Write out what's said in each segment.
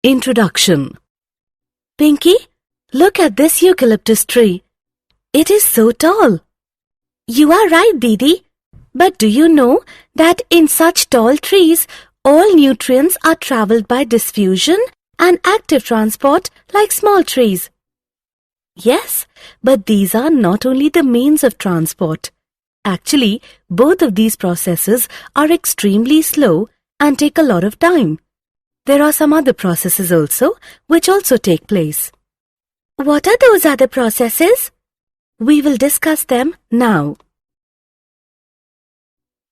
Introduction. Pinky, look at this eucalyptus tree. It is so tall. You are right, Didi. But do you know that in such tall trees, all nutrients are travelled by diffusion and active transport like small trees? Yes, but these are not only the means of transport. Actually, both of these processes are extremely slow and take a lot of time. There are some other processes also which also take place. What are those other processes? We will discuss them now.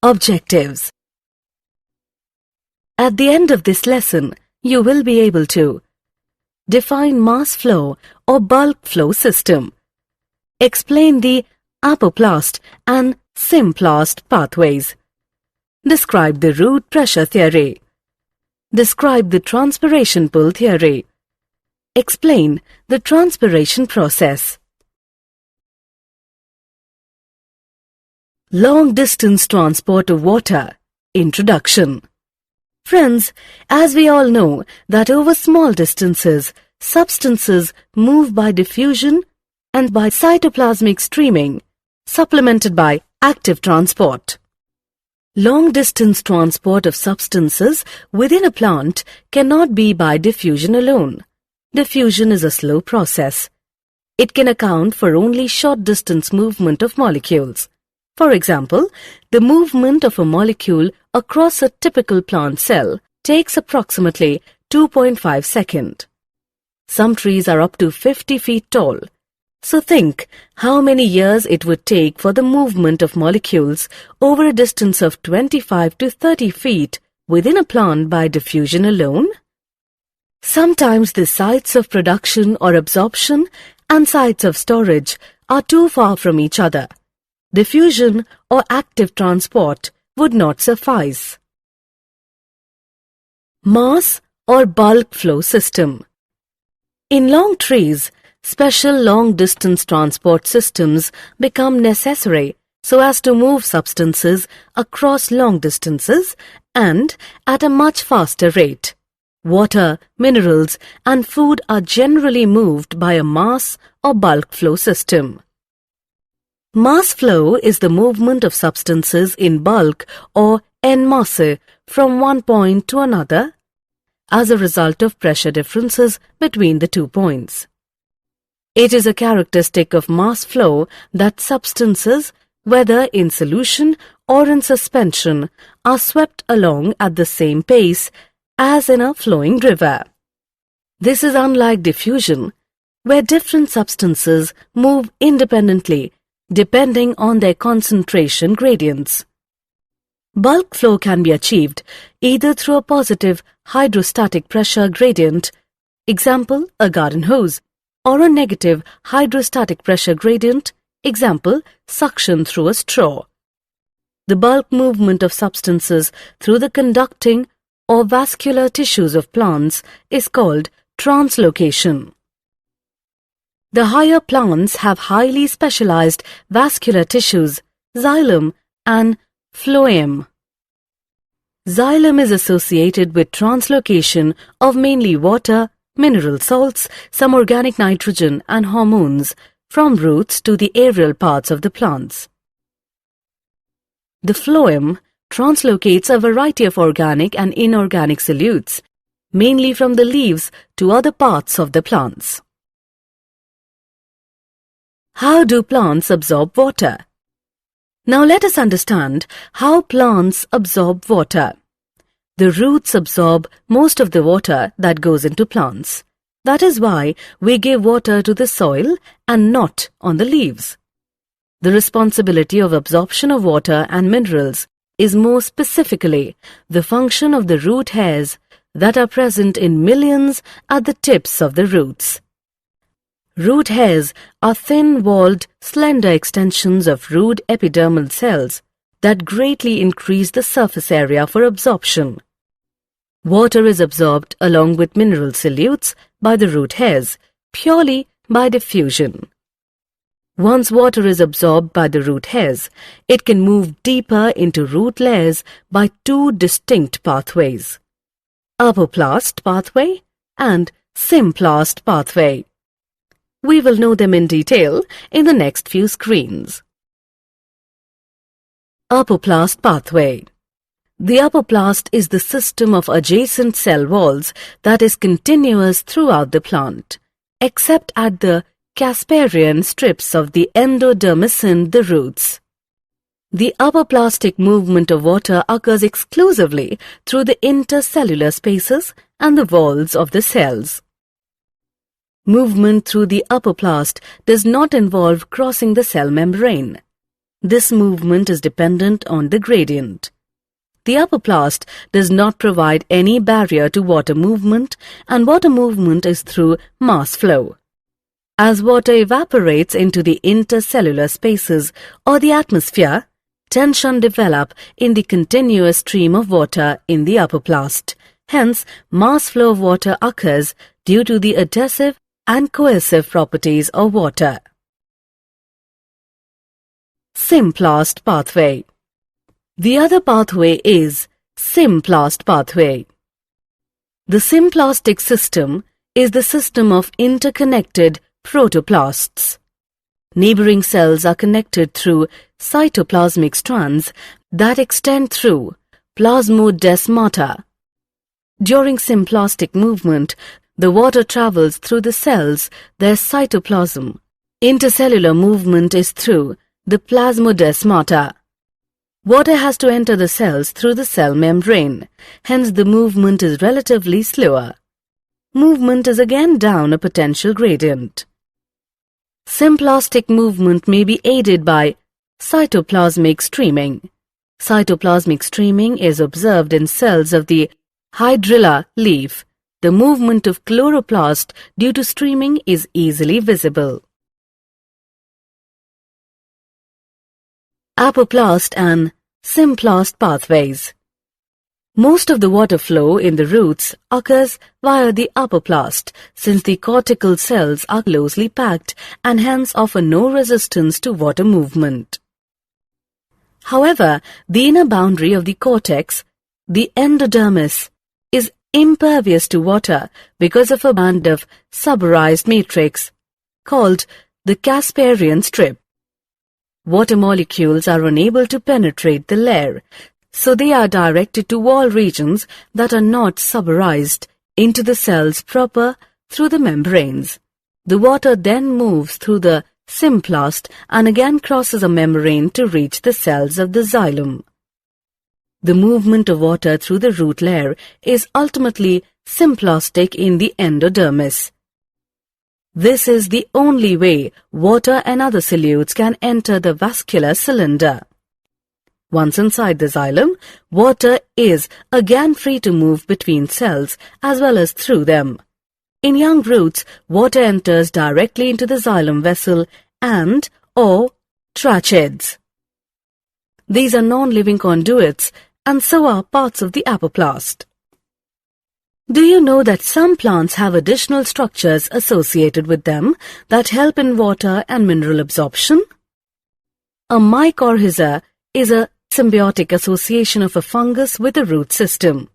Objectives. At the end of this lesson, you will be able to define mass flow or bulk flow system, explain the apoplast and symplast pathways, describe the root pressure theory, describe the transpiration pull theory, explain the transpiration process. Long-distance transport of water. Introduction. Friends, as we all know that over small distances, substances move by diffusion and by cytoplasmic streaming, supplemented by active transport. Long-distance transport of substances within a plant cannot be by diffusion alone. Diffusion is a slow process. It can account for only short-distance movement of molecules. For example, the movement of a molecule across a typical plant cell takes approximately 2.5 seconds. Some trees are up to 50 feet tall. So think how many years it would take for the movement of molecules over a distance of 25 to 30 feet within a plant by diffusion alone. Sometimes the sites of production or absorption and sites of storage are too far from each other. Diffusion or active transport would not suffice. Mass or bulk flow system. In long trees, special long-distance transport systems become necessary so as to move substances across long distances and at a much faster rate. Water, minerals, and food are generally moved by a mass or bulk flow system. Mass flow is the movement of substances in bulk or en masse from one point to another as a result of pressure differences between the 2 points. It is a characteristic of mass flow that substances, whether in solution or in suspension, are swept along at the same pace as in a flowing river. This is unlike diffusion, where different substances move independently depending on their concentration gradients. Bulk flow can be achieved either through a positive hydrostatic pressure gradient, example a garden hose, or a negative hydrostatic pressure gradient, example suction through a straw. The bulk movement of substances through the conducting or vascular tissues of plants is called translocation. The higher plants have highly specialized vascular tissues, xylem and phloem. Xylem is associated with translocation of mainly water, mineral salts, some organic nitrogen and hormones from roots to the aerial parts of the plants. The phloem translocates a variety of organic and inorganic solutes, mainly from the leaves to other parts of the plants. How do plants absorb water? Now let us understand how plants absorb water. The roots absorb most of the water that goes into plants. That is why we give water to the soil and not on the leaves. The responsibility of absorption of water and minerals is more specifically the function of the root hairs that are present in millions at the tips of the roots. Root hairs are thin-walled, slender extensions of root epidermal cells that greatly increase the surface area for absorption. Water is absorbed along with mineral solutes by the root hairs, purely by diffusion. Once water is absorbed by the root hairs, it can move deeper into root layers by two distinct pathways. Apoplast pathway and Symplast pathway. We will know them in detail in the next few screens. Apoplast pathway. The apoplast is the system of adjacent cell walls that is continuous throughout the plant, except at the Casparian strips of the endodermis, the roots. The apoplastic movement of water occurs exclusively through the intercellular spaces and the walls of the cells. Movement through the apoplast does not involve crossing the cell membrane. This movement is dependent on the gradient. The apoplast does not provide any barrier to water movement, and water movement is through mass flow. As water evaporates into the intercellular spaces or the atmosphere, tension develops in the continuous stream of water in the apoplast. Hence, mass flow of water occurs due to the adhesive and cohesive properties of water. Symplast pathway. The other pathway is Symplast pathway. The symplastic system is the system of interconnected protoplasts. Neighboring cells are connected through cytoplasmic strands that extend through plasmodesmata. During symplastic movement, the water travels through the cells, their cytoplasm. Intercellular movement is through the plasmodesmata. Water has to enter the cells through the cell membrane, hence the movement is relatively slower. Movement is again down a potential gradient. Symplastic movement may be aided by cytoplasmic streaming. Cytoplasmic streaming is observed in cells of the hydrilla leaf. The movement of chloroplast due to streaming is easily visible. Apoplast and Symplast pathways. Most of the water flow in the roots occurs via the apoplast, since the cortical cells are closely packed and hence offer no resistance to water movement. However, the inner boundary of the cortex, the endodermis, is impervious to water because of a band of suberized matrix called the Casparian strip. Water molecules are unable to penetrate the layer, so they are directed to wall regions that are not suberized into the cells proper through the membranes. The water then moves through the symplast and again crosses a membrane to reach the cells of the xylem. The movement of water through the root layer is ultimately symplastic in the endodermis. This is the only way water and other solutes can enter the vascular cylinder. Once inside the xylem, water is again free to move between cells as well as through them. In young roots, water enters directly into the xylem vessel and/or tracheids. These are non-living conduits, and so are parts of the apoplast. Do you know that some plants have additional structures associated with them that help in water and mineral absorption? A mycorrhiza is a symbiotic association of a fungus with a root system.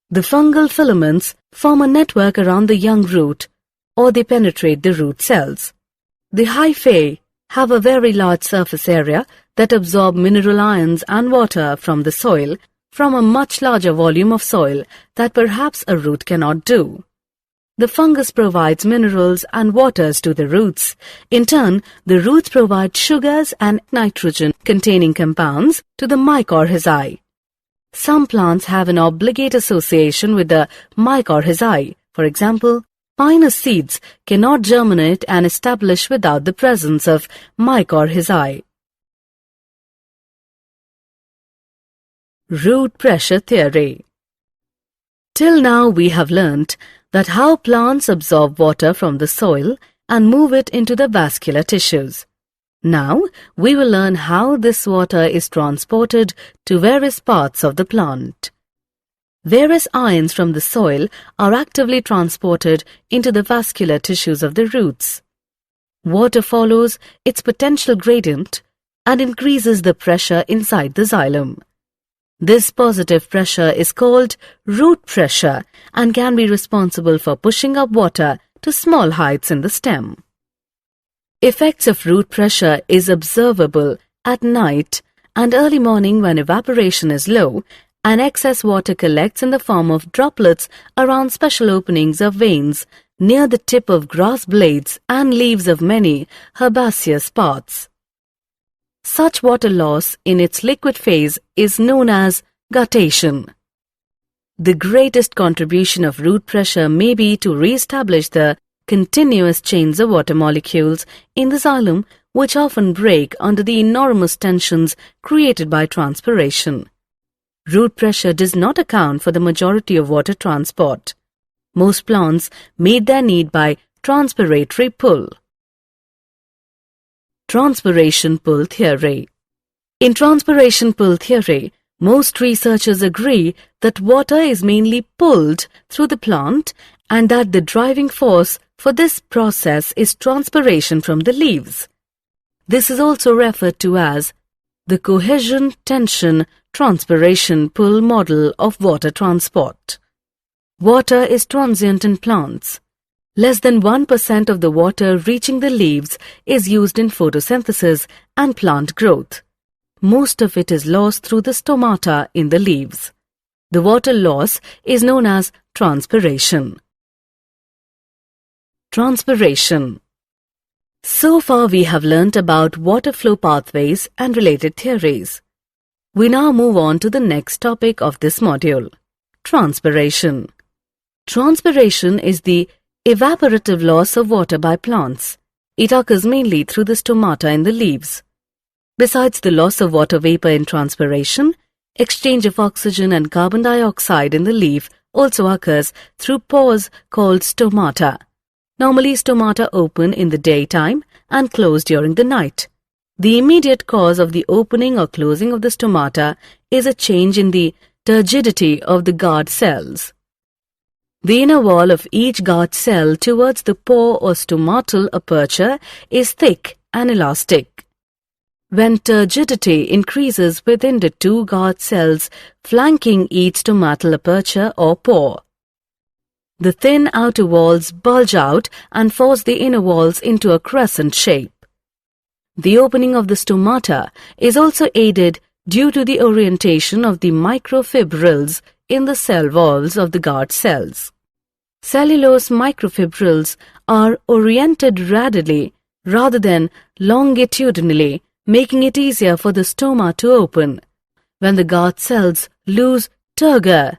The fungal filaments form a network around the young root, or they penetrate the root cells. The hyphae have a very large surface area that absorb mineral ions and water from the soil, from a much larger volume of soil that perhaps a root cannot do. The fungus provides minerals and waters to the roots. In turn, the roots provide sugars and nitrogen-containing compounds to the mycorrhizae. Some plants have an obligate association with the mycorrhizae. For example, pinus seeds cannot germinate and establish without the presence of mycorrhizae. Root pressure theory. Till now we have learnt that how plants absorb water from the soil and move it into the vascular tissues. Now we will learn how this water is transported to various parts of the plant. Various ions from the soil are actively transported into the vascular tissues of the roots. Water follows its potential gradient and increases the pressure inside the xylem. This positive pressure is called root pressure and can be responsible for pushing up water to small heights in the stem. Effects of root pressure is observable at night and early morning when evaporation is low and excess water collects in the form of droplets around special openings of veins near the tip of grass blades and leaves of many herbaceous plants. Such water loss in its liquid phase is known as guttation. The greatest contribution of root pressure may be to re-establish the continuous chains of water molecules in the xylem, which often break under the enormous tensions created by transpiration. Root pressure does not account for the majority of water transport. Most plants meet their need by transpiratory pull. Transpiration pull theory. In transpiration pull theory, most researchers agree that water is mainly pulled through the plant and that the driving force for this process is transpiration from the leaves. This is also referred to as the cohesion-tension transpiration pull model of water transport. Water is transient in plants. Less than 1% of the water reaching the leaves is used in photosynthesis and plant growth. Most of it is lost through the stomata in the leaves. The water loss is known as transpiration. Transpiration. So far we have learnt about water flow pathways and related theories. We now move on to the next topic of this module, transpiration. Transpiration is the evaporative loss of water by plants. It occurs mainly through the stomata in the leaves. Besides the loss of water vapor in transpiration, exchange of oxygen and carbon dioxide in the leaf also occurs through pores called stomata. Normally, stomata open in the daytime and close during the night. The immediate cause of the opening or closing of the stomata is a change in the turgidity of the guard cells. The inner wall of each guard cell towards the pore or stomatal aperture is thick and elastic. When turgidity increases within the two guard cells flanking each stomatal aperture or pore, the thin outer walls bulge out and force the inner walls into a crescent shape. The opening of the stomata is also aided due to the orientation of the microfibrils in the cell walls of the guard cells. Cellulose microfibrils are oriented radially rather than longitudinally, making it easier for the stoma to open. When the guard cells lose turgor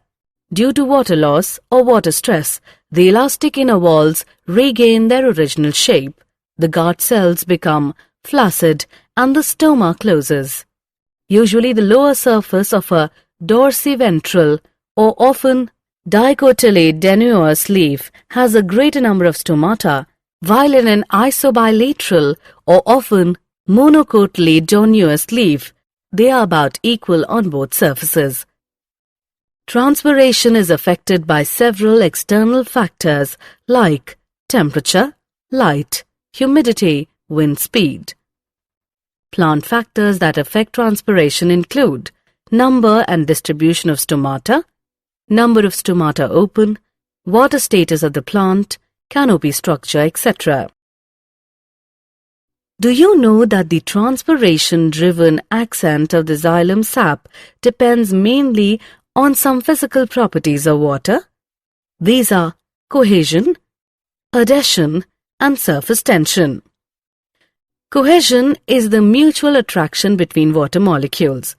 due to water loss or water stress, the elastic inner walls regain their original shape. The guard cells become flaccid and the stoma closes. Usually the lower surface of a dorsiventral or often dicotyledonous leaf has a greater number of stomata, while in an isobilateral or often monocotyledonous leaf, they are about equal on both surfaces. Transpiration is affected by several external factors like temperature, light, humidity, wind speed. Plant factors that affect transpiration include number and distribution of stomata, number of stomata open, water status of the plant, canopy structure, etc. Do you know that the transpiration-driven ascent of the xylem sap depends mainly on some physical properties of water? These are cohesion, adhesion, and surface tension. Cohesion is the mutual attraction between water molecules.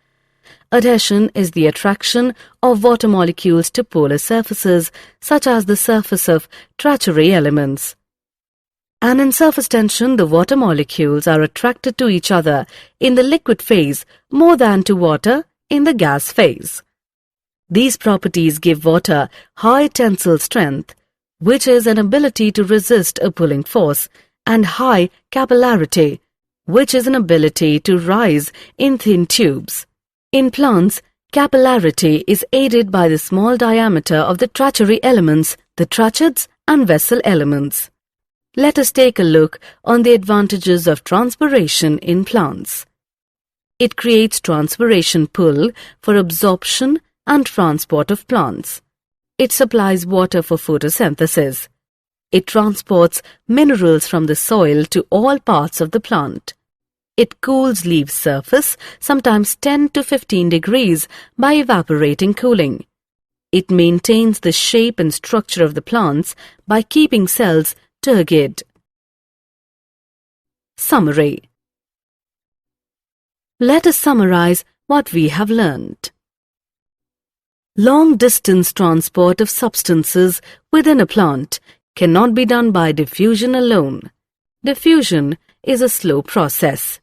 Adhesion is the attraction of water molecules to polar surfaces, such as the surface of tertiary elements. And in surface tension, the water molecules are attracted to each other in the liquid phase more than to water in the gas phase. These properties give water high tensile strength, which is an ability to resist a pulling force, and high capillarity, which is an ability to rise in thin tubes. In plants, capillarity is aided by the small diameter of the tertiary elements, the tracheids and vessel elements. Let us take a look on the advantages of transpiration in plants. It creates transpiration pull for absorption and transport of plants. It supplies water for photosynthesis. It transports minerals from the soil to all parts of the plant. It cools leaf surface, sometimes 10 to 15 degrees, by evaporating cooling. It maintains the shape and structure of the plants by keeping cells turgid. Summary. Let us summarize what we have learned. Long-distance transport of substances within a plant cannot be done by diffusion alone. Diffusion is a slow process.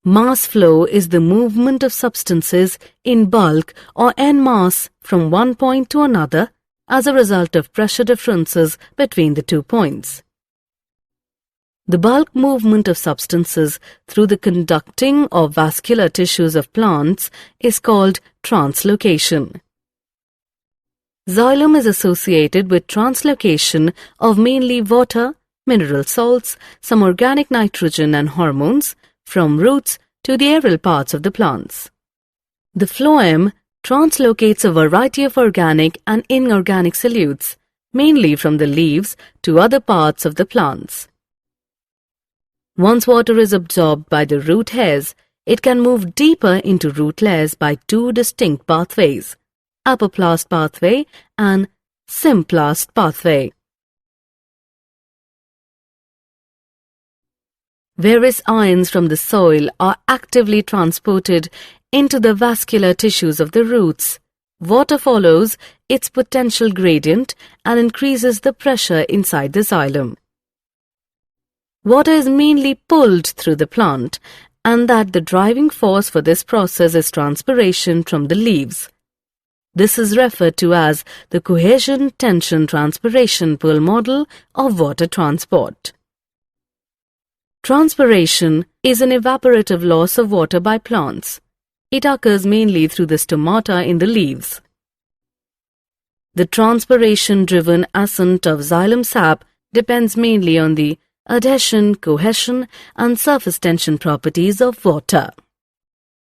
Mass flow is the movement of substances in bulk or en masse from one point to another as a result of pressure differences between the 2 points. The bulk movement of substances through the conducting or vascular tissues of plants is called translocation. Xylem is associated with translocation of mainly water, mineral salts, some organic nitrogen and hormones from roots to the aerial parts of the plants. The phloem translocates a variety of organic and inorganic solutes, mainly from the leaves to other parts of the plants. Once water is absorbed by the root hairs, it can move deeper into root layers by 2 distinct pathways, apoplast pathway and symplast pathway. Various ions from the soil are actively transported into the vascular tissues of the roots. Water follows its potential gradient and increases the pressure inside the xylem. Water is mainly pulled through the plant, and that the driving force for this process is transpiration from the leaves. This is referred to as the cohesion-tension-transpiration pull model of water transport. Transpiration is an evaporative loss of water by plants. It occurs mainly through the stomata in the leaves. The transpiration-driven ascent of xylem sap depends mainly on the adhesion, cohesion, and surface tension properties of water.